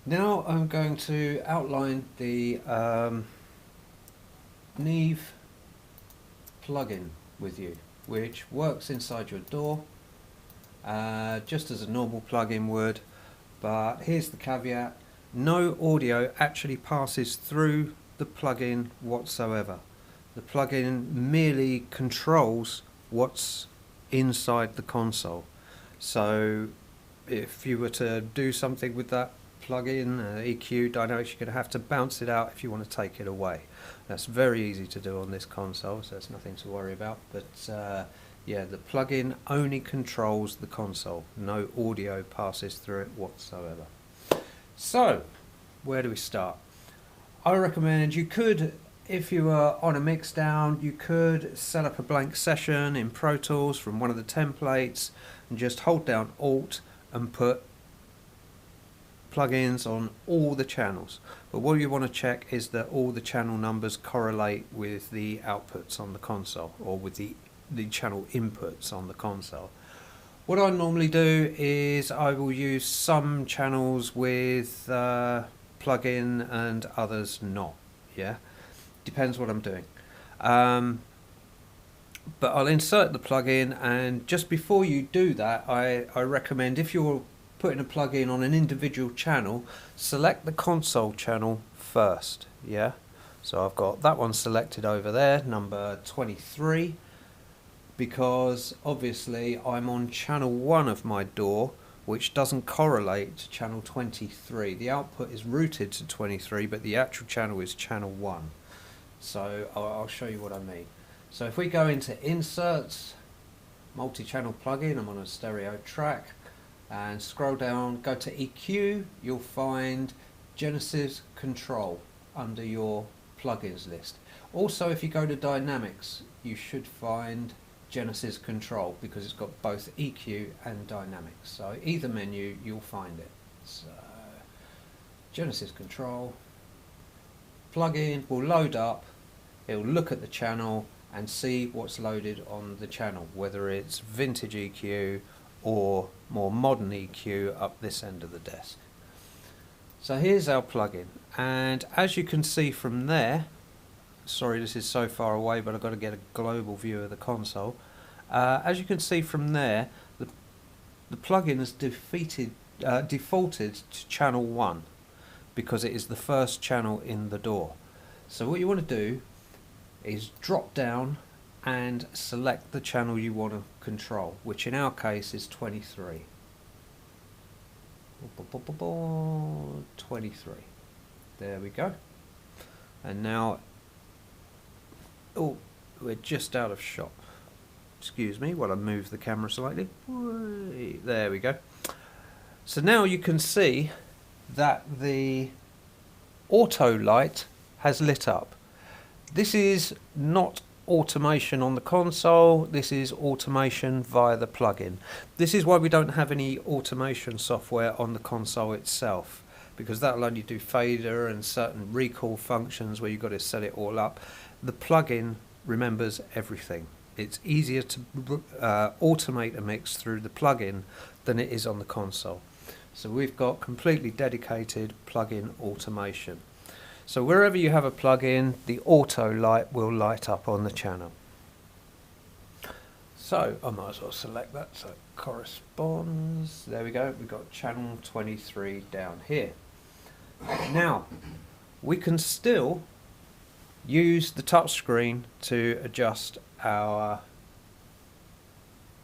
Now I'm going to outline the Neve plugin with you, which works inside your door just as a normal plugin would, but here's the caveat: no audio actually passes through the plugin whatsoever. The plugin merely controls what's inside the console. So if you were to do something with that plugin, EQ, dynamics, you're going to have to bounce it out if you want to take it away. That's very easy to do on this console, so it's nothing to worry about. But yeah, the plugin only controls the console. No audio passes through it whatsoever. So, where do we start? I recommend you could, if you are on a mixdown, you could set up a blank session in Pro Tools from one of the templates and just hold down Alt and put plugins on all the channels. But what you want to check is that all the channel numbers correlate with the outputs on the console, or with the channel inputs on the console. What I normally do is I will use some channels with plugin and others not. Yeah, depends what I'm doing. But I'll insert the plugin, and just before you do that, I recommend, if you're putting a plugin on an individual channel, select the console channel first. Yeah, so I've got that one selected over there, number 23, because obviously I'm on channel 1 of my DAW, which doesn't correlate to channel 23. The output is routed to 23, but the actual channel is channel 1. So I'll show you what I mean. So if we go into Inserts, Multi-Channel Plugin, I'm on a stereo track, and scroll down, go to EQ, you'll find Genesys Control under your plugins list. Also, if you go to Dynamics, you should find Genesys Control, because it's got both EQ and Dynamics. So either menu, you'll find it. So Genesys Control, plugin will load up, it'll look at the channel and see what's loaded on the channel, whether it's vintage EQ or more modern EQ up this end of the desk. So here's our plugin, and as you can see from there, sorry this is so far away, but I've got to get a global view of the console. As you can see from there, the plugin has defaulted to channel 1 because it is the first channel in the DAW. So what you want to do is drop down and select the channel you want to control, which in our case is 23. 23. There we go. And now, oh, we're just out of shot. Excuse me while I move the camera slightly. There we go. So now you can see that the auto light has lit up. This is not automation on the console, this is automation via the plugin. This is why we don't have any automation software on the console itself, because that'll only do fader and certain recall functions where you've got to set it all up. The plugin remembers everything. It's easier to automate a mix through the plugin than it is on the console. So we've got completely dedicated plugin automation. So wherever you have a plugin, the auto light will light up on the channel. So I might as well select that so it corresponds. There we go, we've got channel 23 down here. Now, we can still use the touch screen to adjust our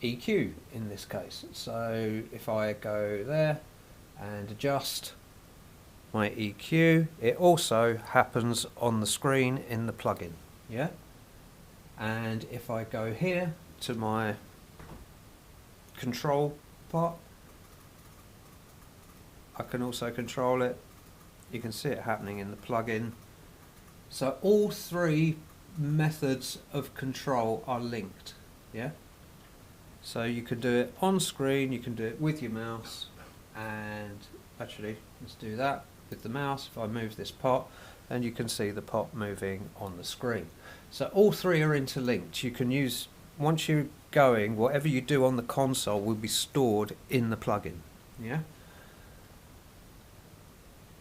EQ in this case. So if I go there and adjust my EQ, it also happens on the screen in the plugin. Yeah, and if I go here to my control part, I can also control it. You can see it happening in the plugin. So all three methods of control are linked. Yeah, so you can do it on screen, you can do it with your mouse, and actually let's do that with the mouse. If I move this pot, and you can see the pot moving on the screen. So all three are interlinked. You can use, once you're going, whatever you do on the console will be stored in the plugin. Yeah.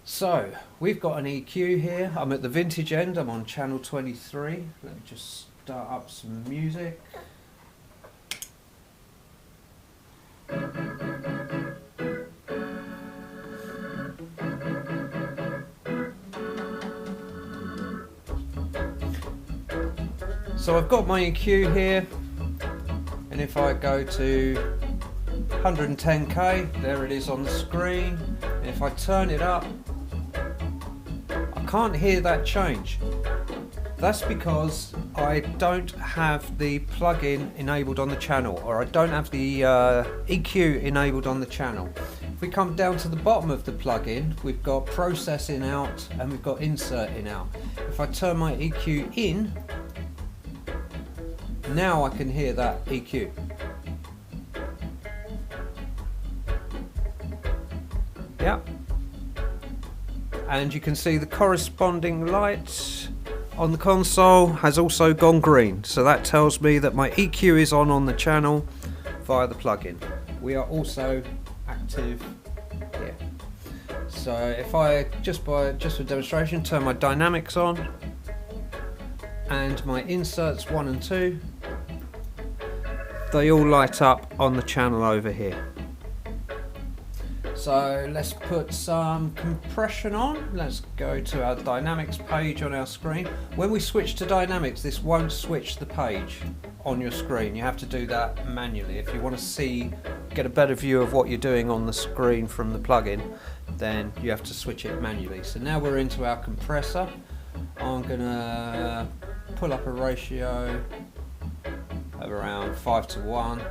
So we've got an EQ here. I'm at the vintage end, I'm on channel 23. Let me just start up some music. So I've got my EQ here, and if I go to 110k, there it is on the screen, and if I turn it up, I can't hear that change. That's because I don't have the plugin enabled on the channel, or I don't have the EQ enabled on the channel. If we come down to the bottom of the plugin, we've got process in out and we've got insert in out. If I turn my EQ in, now I can hear that EQ. Yeah. And you can see the corresponding light on the console has also gone green. So that tells me that my EQ is on the channel via the plugin. We are also active here. So if I, just for demonstration, turn my dynamics on and my inserts 1 and 2, they all light up on the channel over here. So let's put some compression on. Let's go to our dynamics page on our screen. When we switch to dynamics, this won't switch the page on your screen. You have to do that manually. If you want to get a better view of what you're doing on the screen from the plugin, then you have to switch it manually. So now we're into our compressor. I'm gonna pull up a ratio of around 5:1.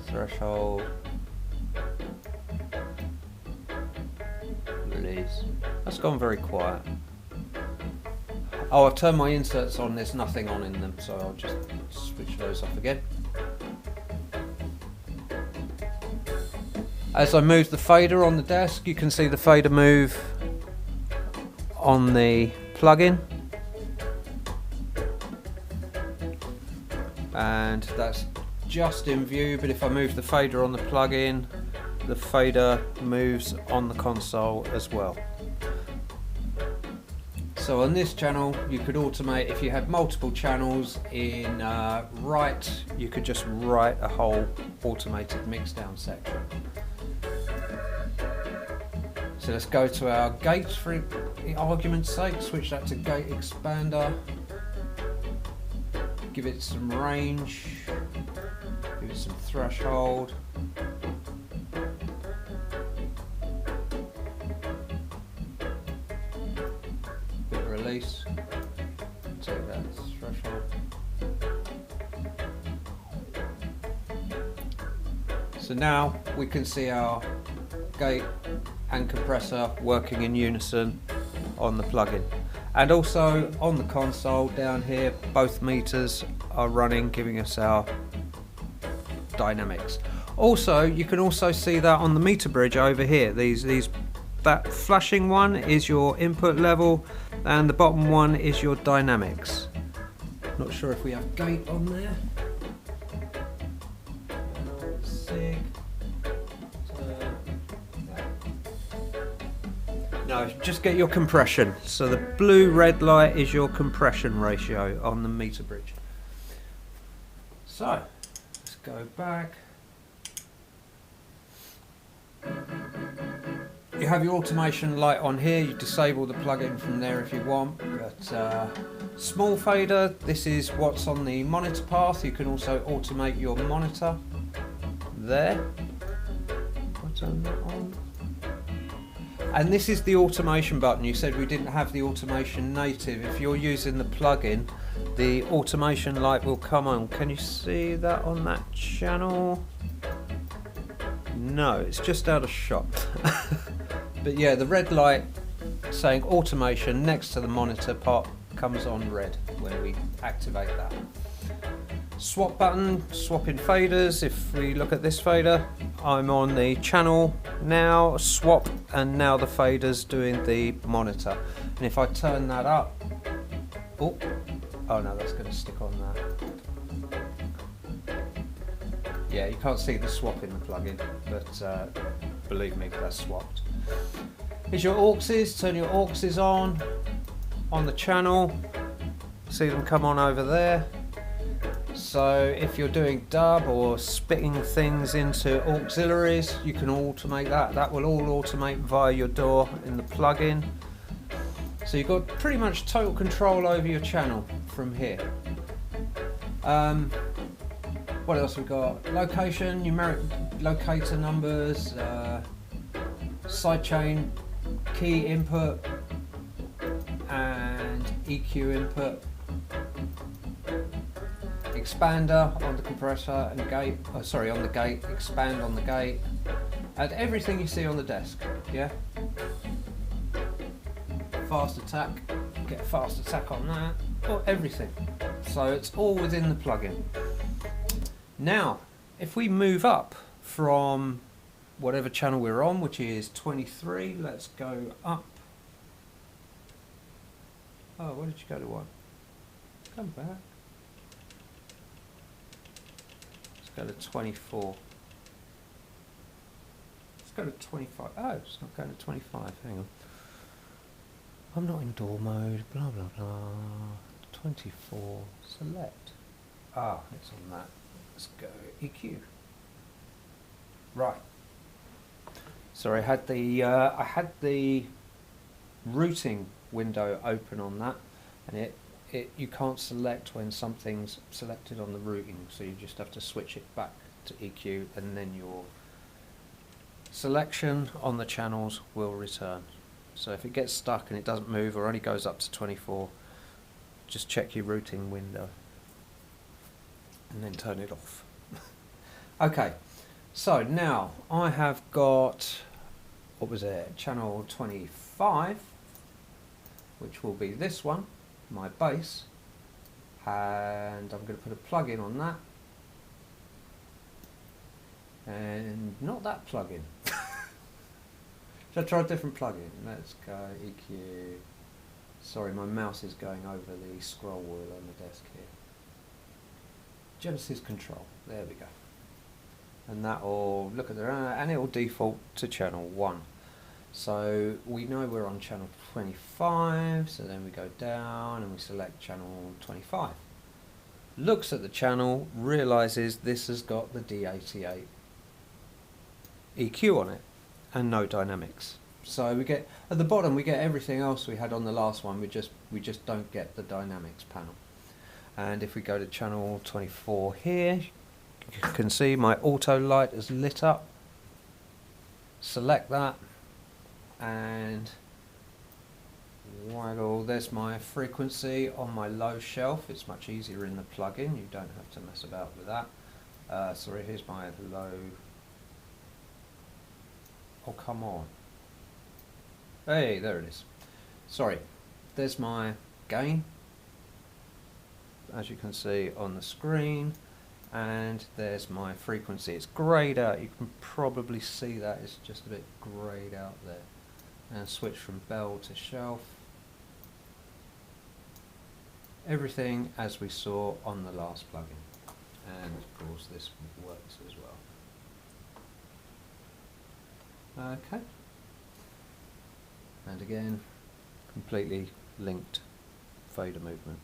Threshold, release. That's gone very quiet. Oh, I've turned my inserts on, there's nothing on in them, so I'll just switch those off again. As I move the fader on the desk, you can see the fader move on the plugin, and that's just in view, but if I move the fader on the plugin, the fader moves on the console as well. So on this channel you could automate, if you had multiple channels in write, you could just write a whole automated mixdown section. So let's go to our gates for argument's sake, switch that to gate expander, give it some range, give it some threshold. Bit of release. Take that threshold. So now we can see our gate and compressor working in unison on the plugin. And also on the console down here, both meters are running, giving us our dynamics. Also, you can also see that on the meter bridge over here. That flashing one is your input level, and the bottom one is your dynamics. Not sure if we have gate on there. Sig. No, just get your compression. So the blue red light is your compression ratio on the meter bridge. So let's go back. You have your automation light on here. You disable the plugin from there if you want. But small fader, this is what's on the monitor path. You can also automate your monitor there. I'll turn that on. And this is the automation button. You said we didn't have the automation native. If you're using the plugin, the automation light will come on. Can you see that on that channel? No, it's just out of shot. But yeah, the red light saying automation next to the monitor part comes on red when we activate that. Swap button, swapping faders. If we look at this fader, I'm on the channel now, swap, and now the fader's doing the monitor. And if I turn that up, oh no, that's going to stick on that. Yeah, you can't see the swap in the plugin, but believe me, that's swapped. Here's your auxes. Turn your auxes on the channel. See them come on over there. So if you're doing dub or spitting things into auxiliaries, you can automate that. That will all automate via your DAW in the plugin. So you've got pretty much total control over your channel from here. What else we got? Location, numeric locator numbers, sidechain key input, and EQ input. Expander on the compressor and gate, on the gate, expand on the gate, and everything you see on the desk, yeah? Fast attack, get a fast attack on that, or everything. So it's all within the plugin. Now, if we move up from whatever channel we're on, which is 23, let's go up. Oh, where did you go to one? Come back. Go to 24. Let's go to 25. Oh, it's not going to 25. Hang on. I'm not in DAW mode. Blah blah blah. 24. Select. Ah, it's on that. Let's go EQ. Right. Sorry, I had the routing window open on that, and you can't select when something's selected on the routing, so you just have to switch it back to EQ, and then your selection on the channels will return. So if it gets stuck and it doesn't move or only goes up to 24, just check your routing window and then turn it off. Okay, so now I have got, what was it, channel 25, which will be this one, my bass, and I'm going to put a plug-in on that, and not that plug-in. Should I try a different plug-in? Let's go EQ. Sorry, my mouse is going over the scroll wheel on the desk here. Genesys control, there we go. And that will look at the, and it will default to channel 1. So we know we're on channel 25, so then we go down and we select channel 25. Looks at the channel, realizes this has got the D88 EQ on it and no dynamics. So we get, at the bottom we get everything else we had on the last one, we just don't get the dynamics panel. And if we go to channel 24 here, you can see my auto light is lit up. Select that and waggle. There's my frequency on my low shelf. It's much easier in the plugin, you don't have to mess about with that. Sorry, here's my low. Oh, come on. Hey, there it is. Sorry, there's my gain, as you can see on the screen, and there's my frequency. It's greyed out, you can probably see that, it's just a bit greyed out there. And switch from bell to shelf. Everything as we saw on the last plugin. And of course this works as well. Okay. And again, completely linked fader movement.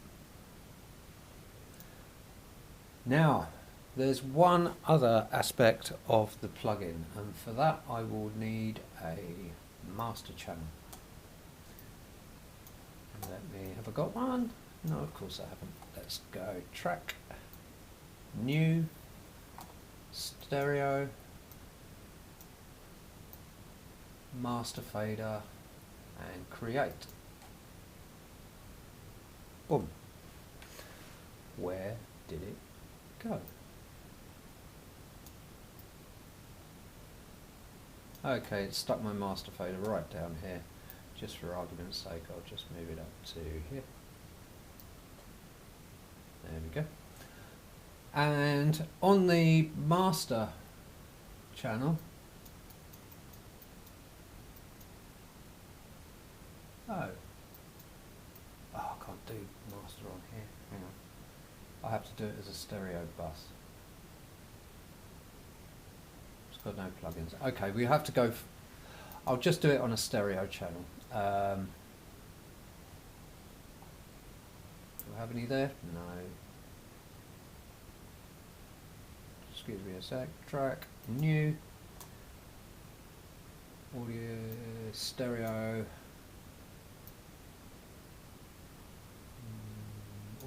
Now, there's one other aspect of the plugin, and for that I will need a master channel. Let me, have I got one? No, of course I haven't. Let's go track, new, stereo, master fader, and create. Boom. Where did it go? Okay, it's stuck my master fader right down here. Just for argument's sake, I'll just move it up to here. There we go. And on the master channel, I can't do master on here. Hang on. I have to do it as a stereo bus. For no plugins. Okay, we have to go. I'll just do it on a stereo channel. Do I have any there? No. Excuse me a sec. Track, new, audio, stereo,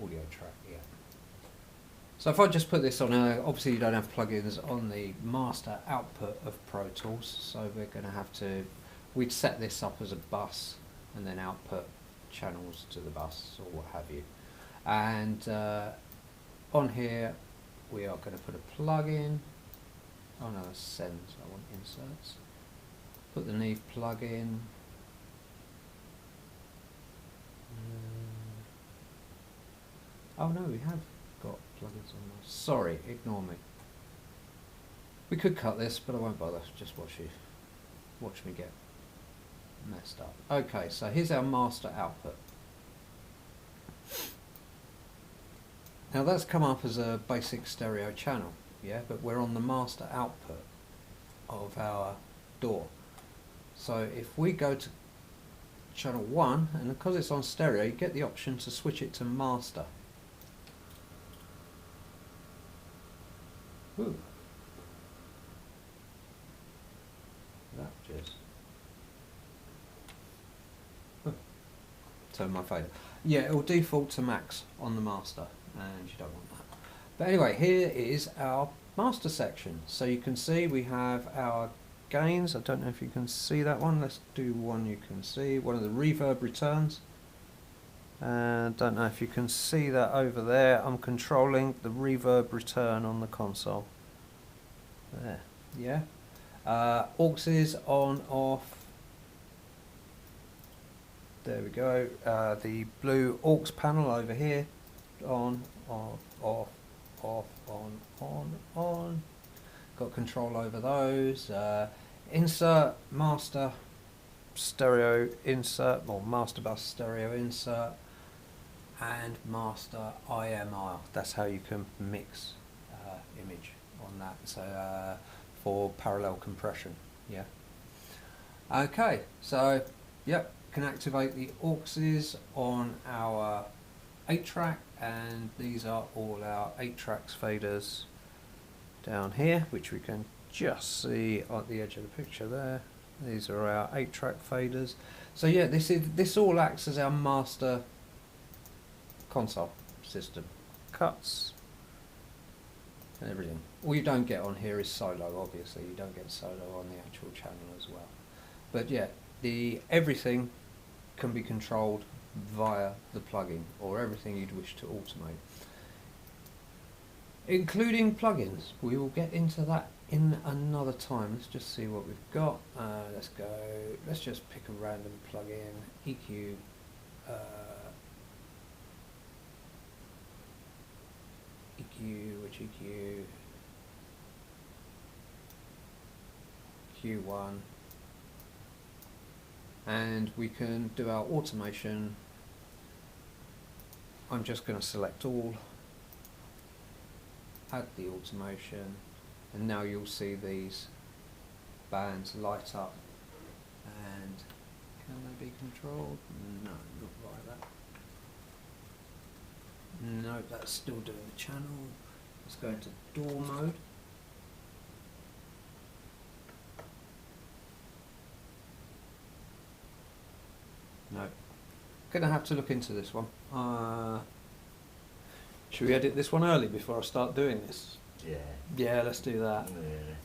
audio track, yeah. So if I just put this on obviously you don't have plugins on the master output of Pro Tools, so we're going to have to, we'd set this up as a bus and then output channels to the bus or what have you. And on here we are going to put a plugin. Oh no, that's sends, I want inserts. Put the Neve plugin. Oh no, we have got plugins on there. Sorry, ignore me. We could cut this, but I won't bother. Just watch me get messed up. Okay, so here's our master output. Now that's come up as a basic stereo channel, yeah, but we're on the master output of our DAW. So if we go to channel 1, and because it's on stereo, you get the option to switch it to master. Ooh. That just turn my fader. Yeah, it will default to max on the master, and you don't want that. But anyway, here is our master section. So you can see we have our gains. I don't know if you can see that one. Let's do one you can see. One of the reverb returns. And don't know if you can see that over there. I'm controlling the reverb return on the console. There, yeah. Auxes on, off. There we go. The blue aux panel over here. On, off, off, off, on. Got control over those. Insert, master, stereo insert, or master bus stereo insert, and master IMR. That's how you can mix image on that. So for parallel compression, yeah. Okay, so yep, can activate the auxes on our 8-track, and these are all our 8 tracks faders down here, which we can just see at the edge of the picture there. These are our 8-track faders. So yeah, this all acts as our master console system. Cuts and everything. All you don't get on here is solo, obviously. You don't get solo on the actual channel as well. But yeah, everything can be controlled via the plugin, or everything you'd wish to automate, including plugins. We will get into that in another time. Let's just see what we've got. Let's just pick a random plugin. EQ, which EQ? Q1. And we can do our automation. I'm just going to select all, add the automation, and now you'll see these bands light up. And can they be controlled? No, not like that. No, that's still doing the channel. Let's go into DAW mode. No. Gonna have to look into this one. Should we edit this one early before I start doing this? Yeah. Yeah, let's do that. Yeah.